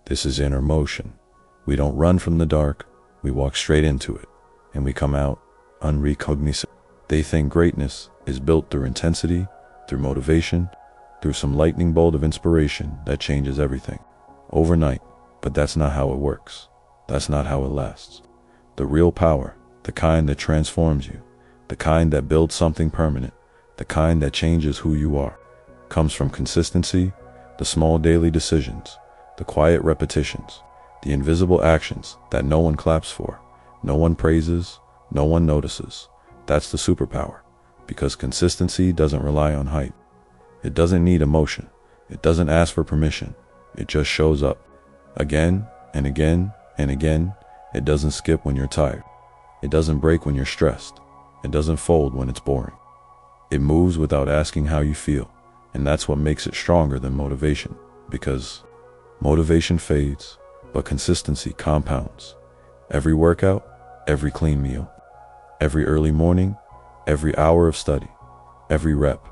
This is inner motion. We don't run from the dark, we walk straight into it, and we come out unrecognizable. They think greatness is built through intensity, through motivation, through some lightning bolt of inspiration that changes everything overnight. But that's not how it works. That's not how it lasts. The real power, the kind that transforms you, the kind that builds something permanent, the kind that changes who you are, comes from consistency, the small daily decisions, the quiet repetitions, the invisible actions that no one claps for, no one praises, no one notices. That's the superpower, because consistency doesn't rely on hype. It doesn't need emotion. It doesn't ask for permission. It just shows up. Again and again and again. It doesn't skip when you're tired. It doesn't break when you're stressed. It doesn't fold when it's boring. It moves without asking how you feel. And that's what makes it stronger than motivation, because motivation fades, but consistency compounds. Every workout, every clean meal, every early morning, every hour of study, every rep,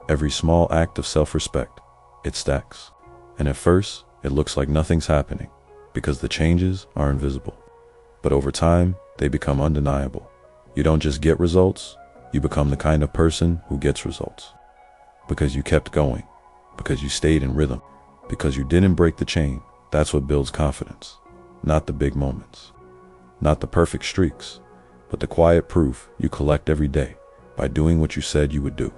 every small act of self-respect, it stacks. And at first, it looks like nothing's happening, because the changes are invisible. But over time, they become undeniable. You don't just get results, you become the kind of person who gets results. Because you kept going, because you stayed in rhythm, because you didn't break the chain. That's what builds confidence. Not the big moments, not the perfect streaks, but the quiet proof you collect every day by doing what you said you would do.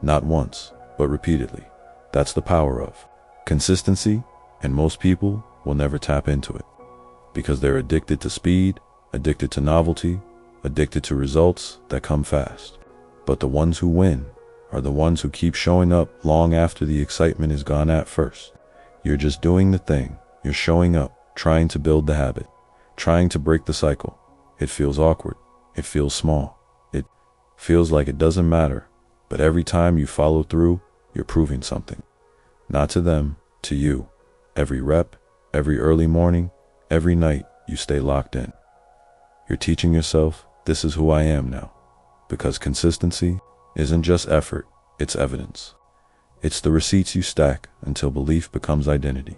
Not once, but repeatedly. That's the power of consistency, and most people will never tap into it because they're addicted to speed, addicted to novelty, addicted to results that come fast. But the ones who win are the ones who keep showing up long after the excitement is gone at first. You're just doing the thing. You're showing up, trying to build the habit, trying to break the cycle. It feels awkward. It feels small. It feels like it doesn't matter. But every time you follow through, you're proving something. Not to them, to you. Every rep, every early morning, every night, you stay locked in. You're teaching yourself, this is who I am now. Because consistency isn't just effort, it's evidence. It's the receipts you stack until belief becomes identity.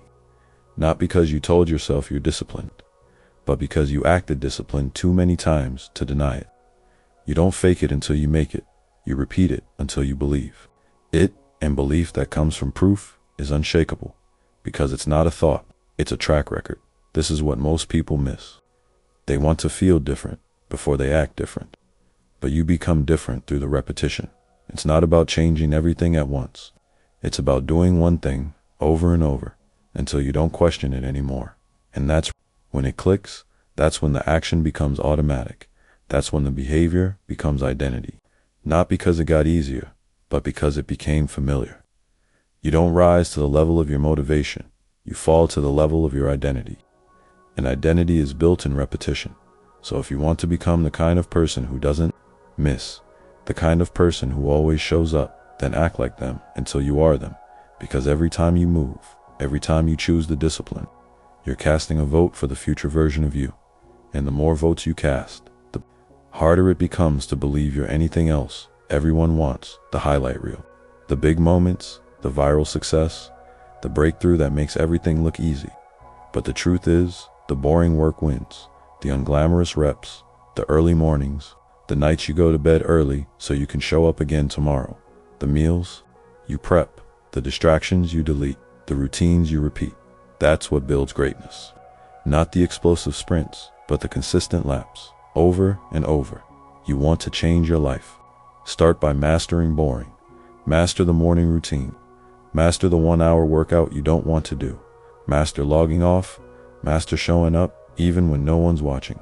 Not because you told yourself you're disciplined, but because you acted disciplined too many times to deny it. You don't fake it until you make it. You repeat it until you believe. It and belief that comes from proof is unshakable, because it's not a thought, it's a track record. This is what most people miss. They want to feel different before they act different. But you become different through the repetition. It's not about changing everything at once. It's about doing one thing over and over until you don't question it anymore. And that's when it clicks. That's when the action becomes automatic. That's when the behavior becomes identity. Not because it got easier, but because it became familiar. You don't rise to the level of your motivation. You fall to the level of your identity. And identity is built in repetition. So if you want to become the kind of person who doesn't miss, the kind of person who always shows up, then act like them until you are them. Because every time you move, every time you choose the discipline, you're casting a vote for the future version of you. And the more votes you cast, the harder it becomes to believe you're anything else. Everyone wants the highlight reel, the big moments, the viral success, the breakthrough that makes everything look easy. But the truth is, the boring work wins. The unglamorous reps, the early mornings, the nights you go to bed early so you can show up again tomorrow. The meals you prep, the distractions you delete, the routines you repeat. That's what builds greatness. Not the explosive sprints, but the consistent laps, over and over. You want to change your life. Start by mastering boring. Master the morning routine. Master the 1-hour workout you don't want to do. Master logging off. Master showing up even when no one's watching.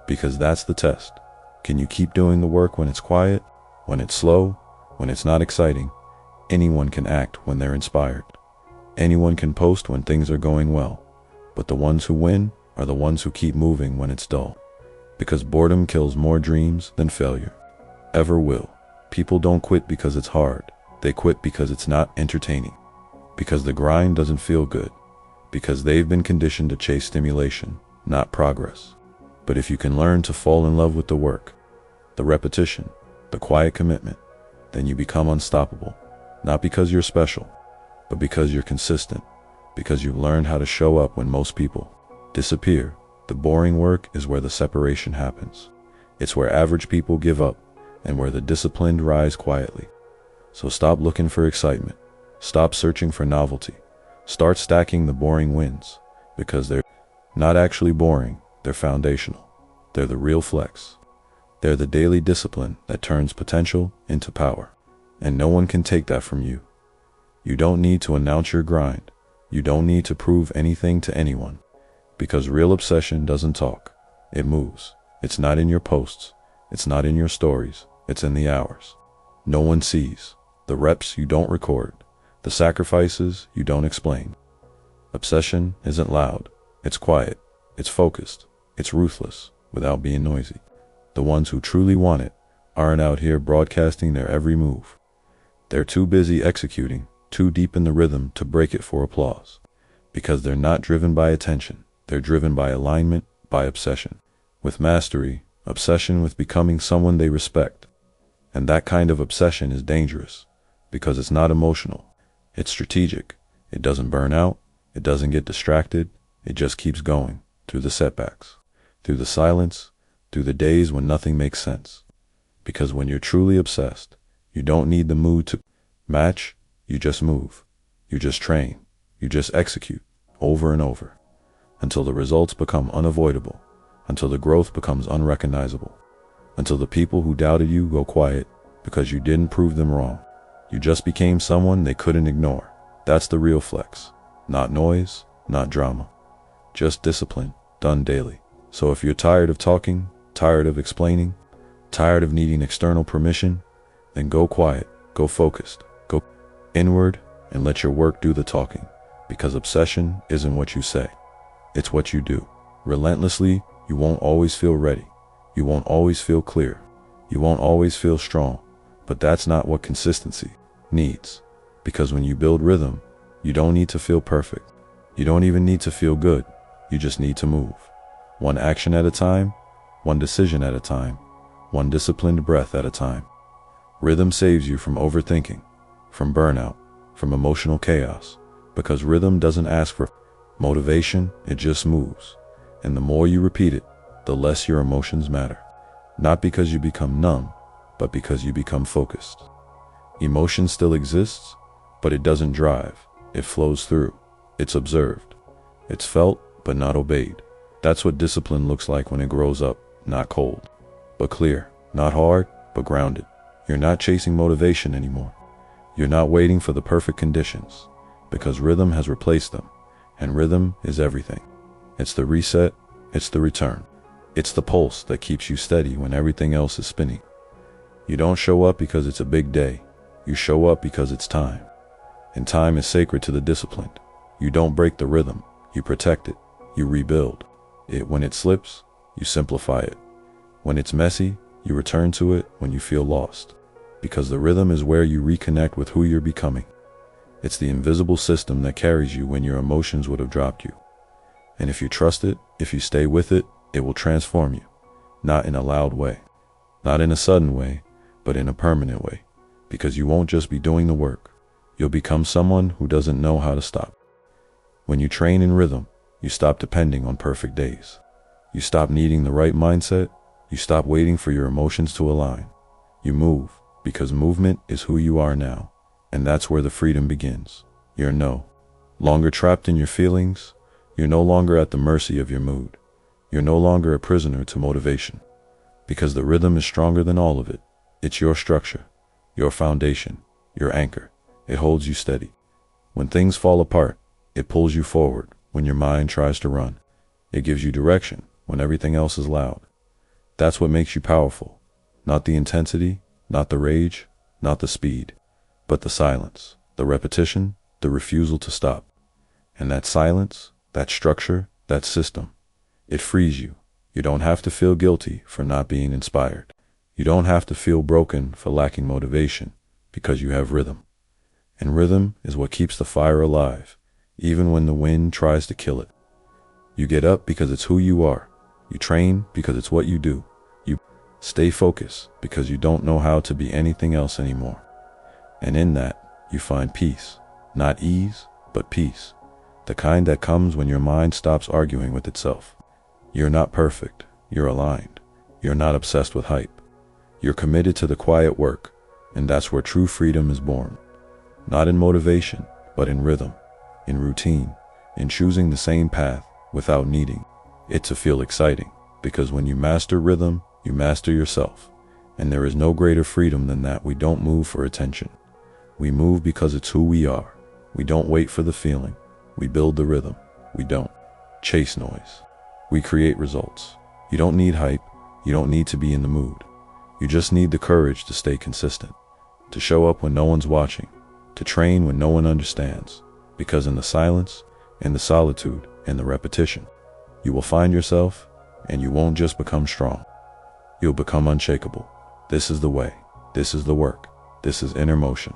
Because that's the test. Can you keep doing the work when it's quiet, when it's slow, when it's not exciting? Anyone can act when they're inspired. Anyone can post when things are going well. But the ones who win are the ones who keep moving when it's dull. Because boredom kills more dreams than failure ever will. People don't quit because it's hard. They quit because it's not entertaining. Because the grind doesn't feel good. Because they've been conditioned to chase stimulation, not progress. But if you can learn to fall in love with the work, the repetition, the quiet commitment, then you become unstoppable. Not because you're special, but because you're consistent. because you've learned how to show up when most people disappear. The boring work is where the separation happens. It's where average people give up and where the disciplined rise quietly. So stop looking for excitement. Stop searching for novelty. Start stacking the boring wins, because they're not actually boring, they're foundational. They're the real flex. They're the daily discipline that turns potential into power. And no one can take that from you. You don't need to announce your grind. You don't need to prove anything to anyone. Because real obsession doesn't talk. It moves. It's not in your posts. It's not in your stories. It's in the hours no one sees. The reps you don't record. The sacrifices you don't explain. Obsession isn't loud. It's quiet. It's focused. It's ruthless without being noisy. The ones who truly want it aren't out here broadcasting their every move. They're too busy executing, too deep in the rhythm to break it for applause. Because they're not driven by attention. They're driven by alignment, by obsession. With mastery, obsession with becoming someone they respect. And that kind of obsession is dangerous, because it's not emotional. It's strategic. It doesn't burn out. It doesn't get distracted. It just keeps going, through the setbacks, through the silence, through the days when nothing makes sense. Because when you're truly obsessed, you don't need the mood to match. You just move. You just train. You just execute, over and over, until the results become unavoidable, until the growth becomes unrecognizable, until the people who doubted you go quiet because you didn't prove them wrong. You just became someone they couldn't ignore. That's the real flex. Not noise, not drama. Just discipline, done daily. So if you're tired of talking, tired of explaining, tired of needing external permission, then go quiet, go focused, go inward, and let your work do the talking. Because obsession isn't what you say. It's what you do. Relentlessly, you won't always feel ready. You won't always feel clear. You won't always feel strong. But that's not what consistency needs. Because when you build rhythm, you don't need to feel perfect. You don't even need to feel good. You just need to move. One action at a time, one decision at a time, one disciplined breath at a time. Rhythm saves you from overthinking, from burnout, from emotional chaos. Because rhythm doesn't ask for motivation, it just moves. And the more you repeat it, the less your emotions matter. Not because you become numb, but because you become focused. Emotion still exists, but it doesn't drive. It flows through. It's observed. It's felt, but not obeyed. That's what discipline looks like when it grows up, not cold, but clear. Not hard, but grounded. You're not chasing motivation anymore. You're not waiting for the perfect conditions, because rhythm has replaced them, and rhythm is everything. It's the reset, it's the return. It's the pulse that keeps you steady when everything else is spinning. You don't show up because it's a big day. You show up because it's time. And time is sacred to the disciplined. You don't break the rhythm, you protect it, you rebuild it. When it slips, you simplify it. When it's messy, you return to it when you feel lost. Because the rhythm is where you reconnect with who you're becoming. It's the invisible system that carries you when your emotions would have dropped you. And if you trust it, if you stay with it, it will transform you. Not in a loud way, not in a sudden way, but in a permanent way. Because you won't just be doing the work. You'll become someone who doesn't know how to stop. When you train in rhythm, you stop depending on perfect days. You stop needing the right mindset. You stop waiting for your emotions to align. You move, because movement is who you are now. And that's where the freedom begins. You're no longer trapped in your feelings. You're no longer at the mercy of your mood. You're no longer a prisoner to motivation. Because the rhythm is stronger than all of it. It's your structure, your foundation, your anchor. It holds you steady. When things fall apart, it pulls you forward when your mind tries to run. It gives you direction when everything else is loud. That's what makes you powerful. Not the intensity, not the rage, not the speed, but the silence, the repetition, the refusal to stop. And that silence, that structure, that system, it frees you. You don't have to feel guilty for not being inspired. You don't have to feel broken for lacking motivation, because you have rhythm. And rhythm is what keeps the fire alive, even when the wind tries to kill it. You get up because it's who you are. You train because it's what you do. You stay focused because you don't know how to be anything else anymore. And in that, you find peace. Not ease, but peace. the kind that comes when your mind stops arguing with itself. You're not perfect, you're aligned. You're not obsessed with hype. You're committed to the quiet work, and that's where true freedom is born. Not in motivation, but in rhythm, in routine, in choosing the same path without needing it to feel exciting. Because when you master rhythm, you master yourself. And there is no greater freedom than that. We don't move for attention. We move because it's who we are. We don't wait for the feeling. We build the rhythm. We don't chase noise. We create results. You don't need hype. You don't need to be in the mood. You just need the courage to stay consistent, to show up when no one's watching, to train when no one understands. Because in the silence, in the solitude, in the repetition, you will find yourself, and you won't just become strong. You'll become unshakable. This is the way. This is the work. This is inner motion.